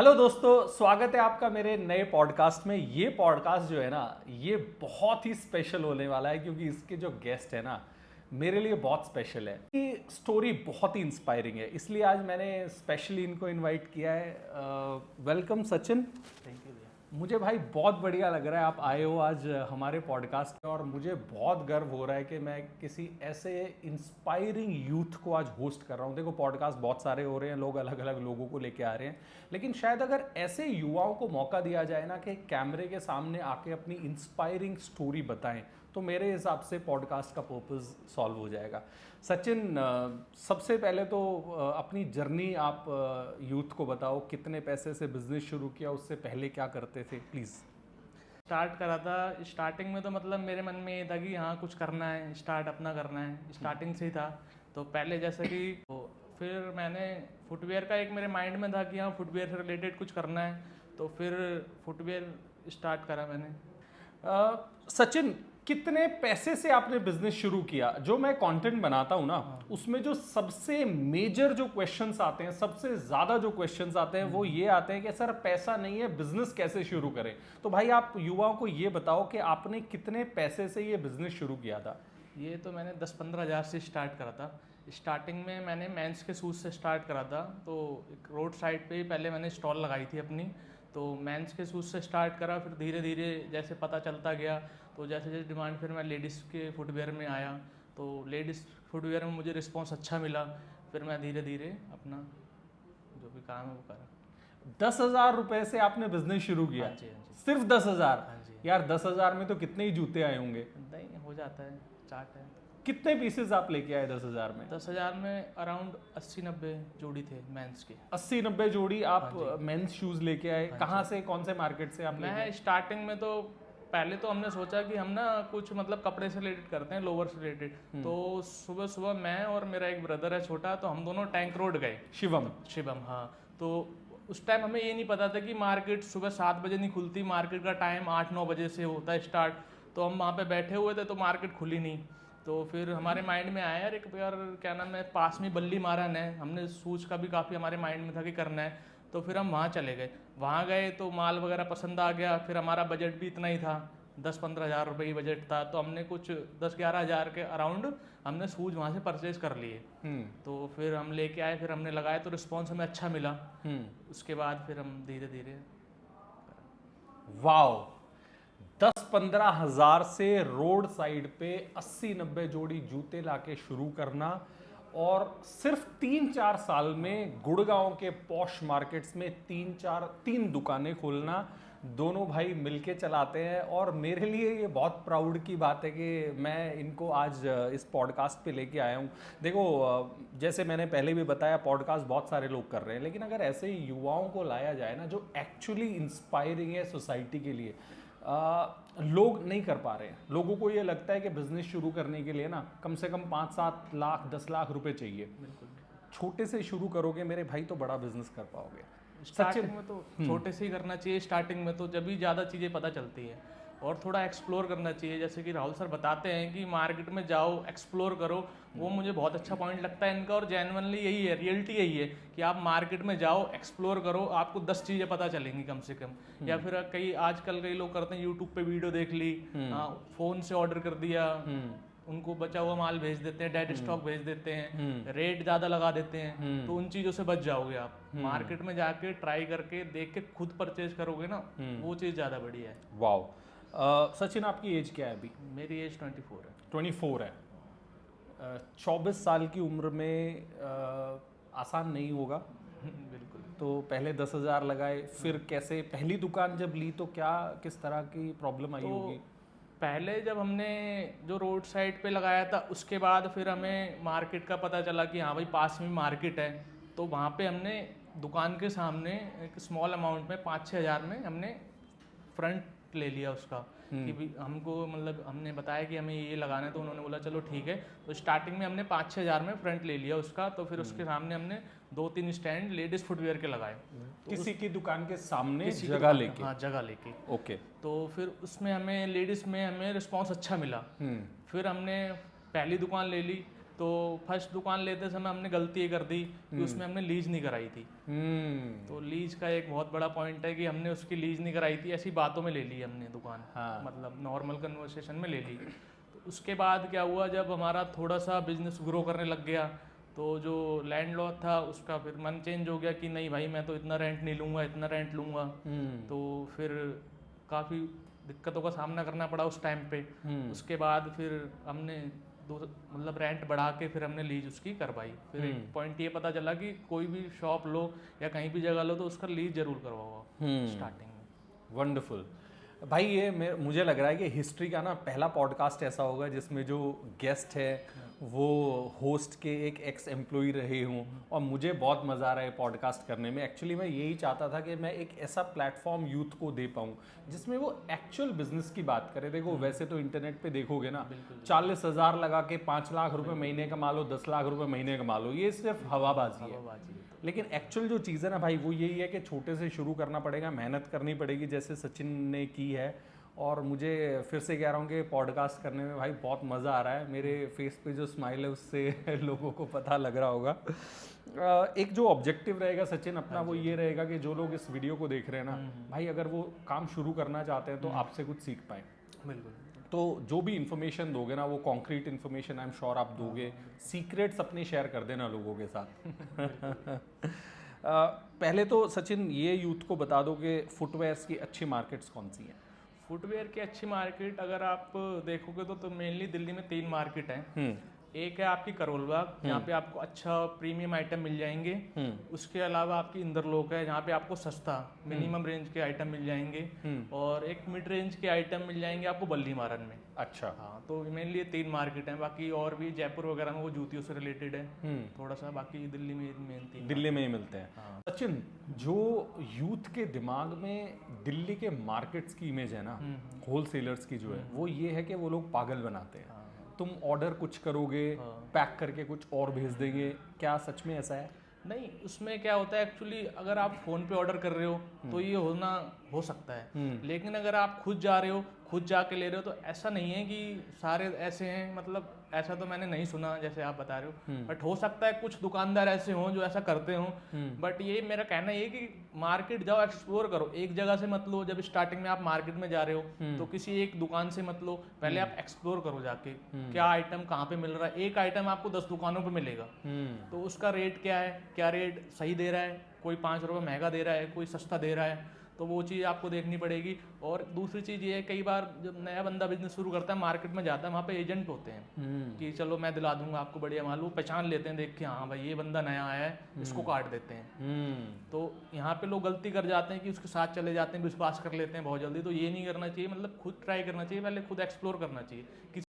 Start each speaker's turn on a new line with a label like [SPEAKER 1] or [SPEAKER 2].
[SPEAKER 1] Hello दोस्तों, स्वागत है आपका मेरे नए पॉडकास्ट में। ये पॉडकास्ट जो है ना, ये बहुत ही स्पेशल होने वाला है क्योंकि इसके जो गेस्ट है ना, मेरे लिए बहुत स्पेशल है। ये स्टोरी बहुत ही इंस्पायरिंग है, इसलिए आज मैंने स्पेशली इनको इनवाइट किया है। वेलकम सचिन।
[SPEAKER 2] थैंक यू भैया।
[SPEAKER 1] मुझे भाई बहुत बढ़िया लग रहा है आप आए हो आज हमारे पॉडकास्ट में, और मुझे बहुत गर्व हो रहा है कि मैं किसी ऐसे इंस्पायरिंग यूथ को आज होस्ट कर रहा हूँ। देखो, पॉडकास्ट बहुत सारे हो रहे हैं, लोग अलग अलग लोगों को लेके आ रहे हैं, लेकिन शायद अगर ऐसे युवाओं को मौका दिया जाए ना कि कैमरे के सामने आके अपनी इंस्पायरिंग स्टोरी बताएं, तो मेरे हिसाब से पॉडकास्ट का पर्पस सॉल्व हो जाएगा। सचिन, सबसे पहले तो अपनी जर्नी आप यूथ को बताओ। कितने पैसे से बिजनेस शुरू किया, उससे पहले क्या करते थे, प्लीज़।
[SPEAKER 2] स्टार्ट करा था। स्टार्टिंग में तो मतलब मेरे मन में ये था कि हाँ कुछ करना है, स्टार्ट अपना करना है, स्टार्टिंग से ही था। तो पहले जैसे कि फिर मैंने फुटवेयर का एक मेरे माइंड में था कि हाँ फुटवेयर से रिलेटेड कुछ करना है, तो फिर फुटवेयर स्टार्ट करा मैंने।
[SPEAKER 1] सचिन, कितने पैसे से आपने बिजनेस शुरू किया? जो मैं कंटेंट बनाता हूँ ना, उसमें जो सबसे मेजर जो क्वेश्चंस आते हैं, सबसे ज्यादा जो क्वेश्चंस आते हैं, वो ये आते हैं कि सर पैसा नहीं है, बिजनेस कैसे शुरू करें। तो भाई आप युवाओं को ये बताओ कि आपने कितने पैसे से ये बिजनेस शुरू किया था?
[SPEAKER 2] ये तो मैंने 10-15 हज़ार से स्टार्ट करा था। स्टार्टिंग में मैंने मेंस के शूज़ से स्टार्ट करा था। तो एक रोड साइड पे ही पहले मैंने स्टॉल लगाई थी अपनी। तो मेंस के शूज़ से स्टार्ट करा, फिर धीरे धीरे जैसे पता चलता गया, तो जैसे जैसे डिमांड, फिर मैं लेडीज़ के फुटवेयर में आया। तो लेडीज़ फुटवेयर में मुझे रिस्पॉन्स अच्छा मिला, फिर मैं धीरे धीरे अपना जो भी काम है वो करा।
[SPEAKER 1] 10,000 रुपए से आपने बिजनेस शुरू किया?
[SPEAKER 2] हाँ जी, हाँ जी।
[SPEAKER 1] सिर्फ 10,000?
[SPEAKER 2] हाँ जी।
[SPEAKER 1] यार 10,000 में तो कितने ही जूते आए होंगे।
[SPEAKER 2] नहीं, हो जाता है, चार्ट है।
[SPEAKER 1] कितने पीसेस आप लेके आए 10,000 में?
[SPEAKER 2] 10,000 में अराउंड 80-90 जोड़ी थे मेंस के।
[SPEAKER 1] 80-90 जोड़ी आप
[SPEAKER 2] हाँ
[SPEAKER 1] मेंस शूज लेके आए?
[SPEAKER 2] हाँ
[SPEAKER 1] कहाँ
[SPEAKER 2] जी।
[SPEAKER 1] से, कौन से मार्केट से आप लेके आए?
[SPEAKER 2] मैं स्टार्टिंग में तो पहले तो हमने सोचा कि हम ना कुछ मतलब कपड़े से रिलेटेड करते हैं, लोअर से रिलेटेड। तो सुबह सुबह मैं और मेरा एक ब्रदर है छोटा, तो हम दोनों टैंक रोड गए। शिवम, हाँ। तो उस टाइम हमें ये नहीं पता था कि मार्केट सुबह 7 बजे नहीं खुलती, मार्केट का टाइम 8-9 बजे से होता है स्टार्ट। तो हम वहाँ पे बैठे हुए थे, तो मार्केट खुली नहीं। तो फिर हमारे माइंड में आया यार एक यार क्या नाम है, पास में बल्ली मारन है, हमने सूज का भी काफ़ी हमारे माइंड में था कि करना है। तो फिर हम वहाँ चले गए। वहाँ गए तो माल वगैरह पसंद आ गया। फिर हमारा बजट भी इतना ही था, 10-15 हज़ार रुपये ही बजट था। तो हमने कुछ 10-11 हज़ार के अराउंड हमने शूज वहाँ से परचेज कर लिए। तो फिर हम लेके आए, फिर हमने लगाए, तो रिस्पॉन्स हमें अच्छा मिला। उसके बाद फिर हम धीरे धीरे।
[SPEAKER 1] वाओ, 10-15 हज़ार से रोड साइड पे 80-90 जोड़ी जूते लाके शुरू करना, और सिर्फ 3-4 साल में गुड़गांव के पॉश मार्केट्स में 3 दुकानें खोलना। दोनों भाई मिलके चलाते हैं, और मेरे लिए ये बहुत प्राउड की बात है कि मैं इनको आज इस पॉडकास्ट पे लेके आया हूँ। देखो, जैसे मैंने पहले भी बताया, पॉडकास्ट बहुत सारे लोग कर रहे हैं, लेकिन अगर ऐसे युवाओं को लाया जाए ना, जो एक्चुअली इंस्पायरिंग है सोसाइटी के लिए, लोग नहीं कर पा रहे हैं। लोगों को ये लगता है कि बिजनेस शुरू करने के लिए ना कम से कम 5-7 लाख 10 लाख रुपए चाहिए।
[SPEAKER 2] बिल्कुल।
[SPEAKER 1] छोटे से शुरू करोगे मेरे भाई तो बड़ा बिजनेस कर पाओगे।
[SPEAKER 2] स्टार्टिंग में तो छोटे से ही करना चाहिए। स्टार्टिंग में तो जब भी ज़्यादा चीज़ें पता चलती है, और थोड़ा एक्सप्लोर करना चाहिए। जैसे कि राहुल सर बताते हैं कि मार्केट में जाओ, एक्सप्लोर करो। वो मुझे बहुत अच्छा पॉइंट लगता है इनका, और जेन्युइनली यही है, रियलिटी यही है कि आप मार्केट में जाओ, एक्सप्लोर करो, आपको 10 चीज़ें पता चलेंगी कम से कम। या फिर कई आजकल कई लोग करते हैं, यूट्यूब पे वीडियो देख ली, फ़ोन से ऑर्डर कर दिया, उनको बचा हुआ माल भेज देते हैं, डेड स्टॉक भेज देते हैं, रेट ज़्यादा लगा देते हैं। तो उन चीज़ों से बच जाओगे आप। मार्केट में जाके ट्राई करके देख के खुद परचेज करोगे ना, वो चीज़ ज़्यादा बढ़िया है।
[SPEAKER 1] वाओ। सचिन, आपकी एज क्या है अभी?
[SPEAKER 2] मेरी एज 24 है।
[SPEAKER 1] 24 है। 24 साल की उम्र में आसान नहीं होगा।
[SPEAKER 2] बिल्कुल।
[SPEAKER 1] तो पहले 10,000 लगाए, फिर कैसे पहली दुकान जब ली तो क्या, किस तरह की प्रॉब्लम आई होगी?
[SPEAKER 2] पहले जब हमने जो रोड साइड पे लगाया था, उसके बाद फिर हमें मार्केट का पता चला कि हाँ भाई पास में मार्केट है। तो वहाँ पे हमने दुकान के सामने एक स्मॉल अमाउंट में 5-6 हज़ार में हमने फ्रंट ले लिया उसका। कि भी हमको मतलब हमने बताया कि हमें ये लगाना है, तो उन्होंने बोला चलो ठीक है। तो स्टार्टिंग में हमने 5-6 हज़ार में फ्रंट ले लिया उसका। तो फिर उसके सामने हमने 2-3 स्टैंड लेडीज़ फुटवेयर के लगाए। तो
[SPEAKER 1] किसी की दुकान के सामने
[SPEAKER 2] किसी की
[SPEAKER 1] जगह
[SPEAKER 2] दुकान-
[SPEAKER 1] लेके?
[SPEAKER 2] हाँ, जगह लेके।
[SPEAKER 1] ओके।
[SPEAKER 2] तो फिर उसमें हमें लेडीज़ में हमें रिस्पॉन्स अच्छा मिला। फिर हमने पहली दुकान ले ली। तो फर्स्ट दुकान लेते समय हमने गलती ये कर दी कि उसमें हमने लीज नहीं कराई थी। तो लीज का एक बहुत बड़ा पॉइंट है कि हमने उसकी लीज नहीं कराई थी, ऐसी बातों में ले ली हमने दुकान।
[SPEAKER 1] हाँ।
[SPEAKER 2] मतलब नॉर्मल कन्वर्सेशन में ले ली। तो उसके बाद क्या हुआ, जब हमारा थोड़ा सा बिजनेस ग्रो करने लग गया तो जो लैंडलॉर्ड था उसका फिर मन चेंज हो गया कि नहीं भाई मैं तो इतना रेंट नहीं लूँगा, इतना रेंट लूँगा। तो फिर काफ़ी दिक्कतों का सामना करना पड़ा उस टाइम पे। उसके बाद फिर हमने मतलब रेंट बढ़ा के फिर हमने लीज उसकी करवाई। फिर एक पॉइंट ये पता चला कि कोई भी शॉप लो या कहीं भी जगह लो तो उसका लीज जरूर करवाओ स्टार्टिंग में।
[SPEAKER 1] वंडरफुल भाई, ये मुझे लग रहा है कि हिस्ट्री का ना पहला पॉडकास्ट ऐसा होगा जिसमें जो गेस्ट है वो होस्ट के एक एक्स एम्प्लॉई रहे हों, और मुझे बहुत मज़ा आ रहा है पॉडकास्ट करने में। एक्चुअली मैं यही चाहता था कि मैं एक ऐसा प्लेटफॉर्म यूथ को दे पाऊँ जिसमें वो एक्चुअल बिजनेस की बात करे। देखो वैसे तो इंटरनेट पे देखोगे ना 40,000 लगा के 5 लाख रुपए महीने कमा लो, 10 लाख रुपए महीने कमा लो, ये सिर्फ हवाबाजी है। लेकिन एक्चुअल जो चीज़ है ना भाई वो यही है कि छोटे से शुरू करना पड़ेगा, मेहनत करनी पड़ेगी जैसे सचिन ने की है। और मुझे फिर से कह रहा हूँ कि पॉडकास्ट करने में भाई बहुत मज़ा आ रहा है। मेरे फेस पे जो स्माइल है उससे लोगों को पता लग रहा होगा। एक जो ऑब्जेक्टिव रहेगा सचिन अपना वो ये रहेगा कि जो लोग इस वीडियो को देख रहे हैं ना भाई, अगर वो काम शुरू करना चाहते हैं तो आपसे कुछ सीख पाएँ।
[SPEAKER 2] बिल्कुल।
[SPEAKER 1] तो जो भी इन्फॉर्मेशन दोगे ना वो concrete information I am sure आप दोगे। सीक्रेट्स अपने शेयर कर देना लोगों के साथ। पहले तो सचिन ये यूथ को बता दो कि फुटवेयर्स की अच्छी मार्केट्स कौन सी हैं।
[SPEAKER 2] फुटवेयर की अच्छी मार्केट अगर आप देखोगे तो मेनली दिल्ली में 3 मार्केट हैं। एक है आपकी करोल बाग जहाँ पे आपको अच्छा प्रीमियम आइटम मिल जाएंगे। उसके अलावा आपकी इंदरलोक है जहाँ पे आपको सस्ता मिनिमम रेंज के आइटम मिल जाएंगे। और एक मिड रेंज के आइटम मिल जाएंगे आपको बल्ली मारन में।
[SPEAKER 1] अच्छा।
[SPEAKER 2] हाँ, तो मेनली ये 3 मार्केट हैं। बाकी और भी जयपुर वगैरह में वो जूतियों से रिलेटेड है थोड़ा सा। बाकी दिल्ली में मेन 3
[SPEAKER 1] दिल्ली में ही मिलते हैं। हाँ। सचिन, जो यूथ के दिमाग में दिल्ली के मार्केट्स की इमेज है ना होलसेलर्स की जो है वो ये है कि वो लोग पागल बनाते हैं। तुम ऑर्डर कुछ करोगे, पैक करके कुछ और भेज देंगे, क्या सच में ऐसा है?
[SPEAKER 2] नहीं, उसमें क्या होता है एक्चुअली अगर आप फ़ोन पे ऑर्डर कर रहे हो तो ये हो सकता है। लेकिन अगर आप खुद जा रहे हो, खुद जाके ले रहे हो तो ऐसा नहीं है कि सारे ऐसे हैं। मतलब ऐसा तो मैंने नहीं सुना जैसे आप बता रहे हो, बट हो सकता है कुछ दुकानदार ऐसे हों जो ऐसा करते हों। बट ये मेरा कहना ये कि मार्केट जाओ, एक्सप्लोर करो। एक जगह से मत लो। जब स्टार्टिंग में आप मार्केट में जा रहे हो तो किसी एक दुकान से मत लो, पहले आप एक्सप्लोर करो जाके क्या आइटम कहाँ पे मिल रहा है। एक आइटम आपको 10 दुकानों पे मिलेगा तो उसका रेट क्या है, क्या रेट सही दे रहा है, कोई 5 रुपये महंगा दे रहा है, कोई सस्ता दे रहा है, तो वो चीज़ आपको देखनी पड़ेगी। और दूसरी चीज़ ये है कई बार जब नया बंदा बिजनेस शुरू करता है मार्केट में जाता है वहाँ पे एजेंट होते हैं कि चलो मैं दिला दूंगा आपको बढ़िया माल। वो पहचान लेते हैं देख के, हाँ भाई ये बंदा नया आया है, इसको काट देते हैं। तो यहाँ पे लोग गलती कर जाते हैं कि उसके साथ चले जाते हैं, विश्वास कर लेते हैं बहुत जल्दी। तो ये नहीं करना चाहिए। मतलब खुद ट्राई करना चाहिए, पहले खुद एक्सप्लोर करना चाहिए।